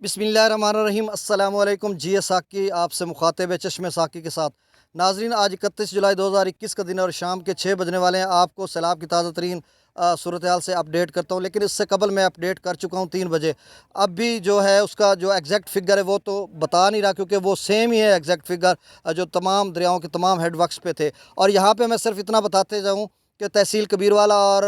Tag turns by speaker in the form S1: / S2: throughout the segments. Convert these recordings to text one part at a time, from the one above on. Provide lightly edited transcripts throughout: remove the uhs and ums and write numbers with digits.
S1: बिस्मिल्लाहिर्रहमानिर्रहीम। अस्सलाम वालेकुम। G.A.Saqi आपसे मुखातिब है चश्मे साकी के साथ। नाजरीन, आज 31 जुलाई 2021 का दिन है और शाम के 6 बजने वाले हैं। आपको सैलाब की ताज़ा तरीन सूरतहाल से अपडेट करता हूँ, लेकिन इससे कबल मैं अपडेट कर चुका हूँ 3 बजे। अब भी जो है उसका जो एग्जैक्ट फिगर है वो तो बता नहीं रहा, क्योंकि वो सेम ही है एग्जैक्ट फिगर जो तमाम दरियाओं के तमाम हेड वर्क्स पे थे। और यहाँ पे मैं सिर्फ इतना बताते जाऊँ कि तहसील कबीरवाला और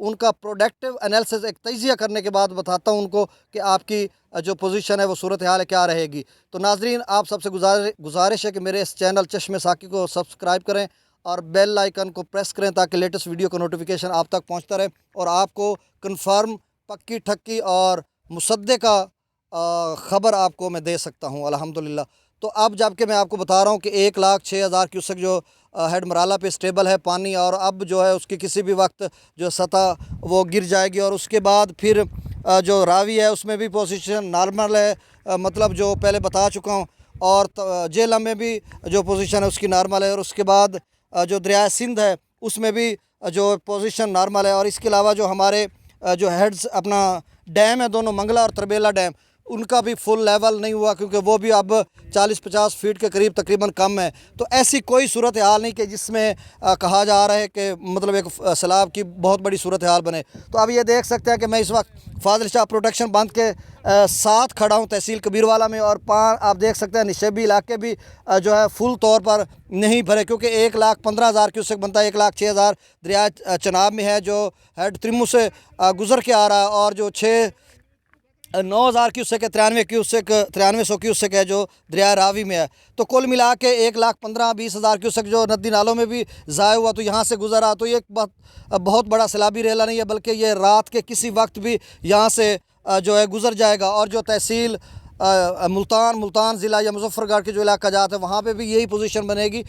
S1: उनका प्रोडक्टिव एनालिसिस एक तजज़िया करने के बाद बताता हूँ उनको कि आपकी जो पोजीशन है वो सूरत-ए-हाल क्या रहेगी। तो नाजरीन, आप सबसे गुजारिश है कि मेरे इस चैनल चश्मे साकी को सब्सक्राइब करें और बेल आइकन को प्रेस करें ताकि लेटेस्ट वीडियो का नोटिफिकेशन आप तक पहुँचता रहे और आपको कन्फर्म, पक्की ठक्की और मुसद्दक़ा ख़बर आपको मैं दे सकता हूँ अल्हम्दुलिल्लाह। तो अब जबकि मैं आपको बता रहा हूँ कि 1,06,000 क्यूसेक जो हेड मराला पे स्टेबल है पानी, और अब जो है उसकी किसी भी वक्त जो सतह वो गिर जाएगी। और उसके बाद फिर जो रावी है उसमें भी पोजीशन नॉर्मल है, मतलब जो पहले बता चुका हूँ। और जेहलम में भी जो पोजीशन है उसकी नॉर्मल है। और उसके बाद जो दरियाए सिंध है उसमें भी जो पोजीशन नॉर्मल है। और इसके अलावा जो हमारे जो हेड्स अपना डैम है, दोनों मंगला और तरबेला डैम, उनका भी फुल लेवल नहीं हुआ, क्योंकि वो भी अब 40-50 फीट के करीब तकरीबन कम है। तो ऐसी कोई सूरत हाल नहीं कि जिसमें कहा जा रहा है कि मतलब एक सैलाब की बहुत बड़ी सूरत हाल बने। तो अब ये देख सकते हैं कि मैं इस वक्त फाजिल शाह प्रोटेक्शन बंद के साथ खड़ा हूँ तहसील कबीरवाला में। और आप देख सकते हैं निशेबी इलाके भी जो है फुल तौर पर नहीं भरे, क्योंकि 1,15,000 क्यूसेक बनता है 1,06,000 दरिया चनाब में है जो हेड त्रिमु से गुज़र के आ रहा है। और जो 9,000 क्यूसेक है, 9300 क्यूसेक है जो दरिया रावी में है। तो कुल मिला के 1,15,20,000 क्यूसेक जो नदी नालों में भी ज़ाया हुआ तो यहाँ से गुजरा। तो ये एक बहुत बड़ा सैलाबी रेला नहीं है, बल्कि ये रात के किसी वक्त भी यहाँ से जो है गुजर जाएगा। और जो तहसील मुल्तान ज़िला या मुज़फ्फरगढ़ के जो इलाका जाते हैं वहाँ पे भी यही पोजीशन बनेगी।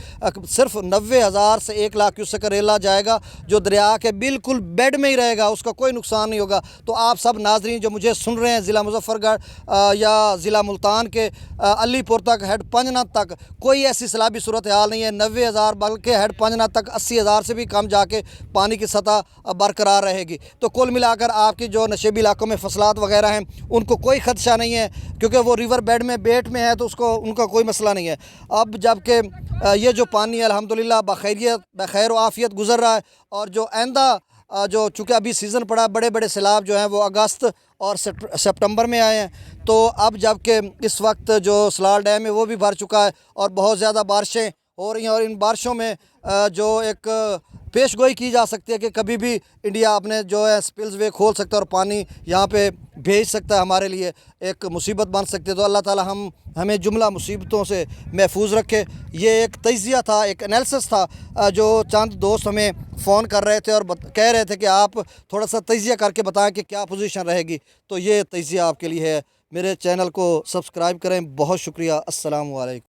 S1: सिर्फ 90,000 से 1,00,000 क्यूसेक रेला जाएगा जो दरिया के बिल्कुल बेड में ही रहेगा, उसका कोई नुकसान नहीं होगा। तो आप सब नाजरीन जो मुझे सुन रहे हैं ज़िला मुज़फ्फरगढ़ या ज़िला मुल्तान के अलीपुर तक, हेड पंजना तक कोई ऐसी सैलाबी सूरत हाल नहीं है। 90,000 बल्कि हेड पंजना तक 80,000 से भी कम जाके पानी की सतह बरकरार रहेगी। तो कुल मिलाकर आपकी जो नशेबी इलाकों में फसलात वगैरह हैं उनको कोई खदशा नहीं है, क्योंकि वो रिवर बेड में बेट में है तो उनका कोई मसला नहीं है। अब जबकि ये जो पानी है अल्हम्दुलिल्लाह बखैर आफ़ियत गुज़र रहा है। और जो आइंदा जो चूँकि अभी सीज़न पड़ा, बड़े बड़े सैलाब जो हैं वो अगस्त और सितंबर में आए हैं। तो अब जबकि इस वक्त जो सलाल डैम है वो भी भर चुका है और बहुत ज़्यादा बारिशें हो रही हैं। और इन बारिशों में जो एक पेश गोई की जा सकती है कि कभी भी इंडिया अपने जो है स्पिल्स वे खोल सकता है और पानी यहाँ पे भेज सकता है, हमारे लिए एक मुसीबत बन सकती है। तो अल्लाह ताला हमें जुमला मुसीबतों से महफूज रखे। ये एक तजज़िया था, एक एनालिसिस था जो चंद दोस्त हमें फ़ोन कर रहे थे और कह रहे थे कि आप थोड़ा सा तजज़िया करके बताएं कि क्या पोजीशन रहेगी। तो ये तजज़िया आपके लिए है। मेरे चैनल को सब्सक्राइब करें। बहुत शुक्रिया। अस्सलाम वालेकुम।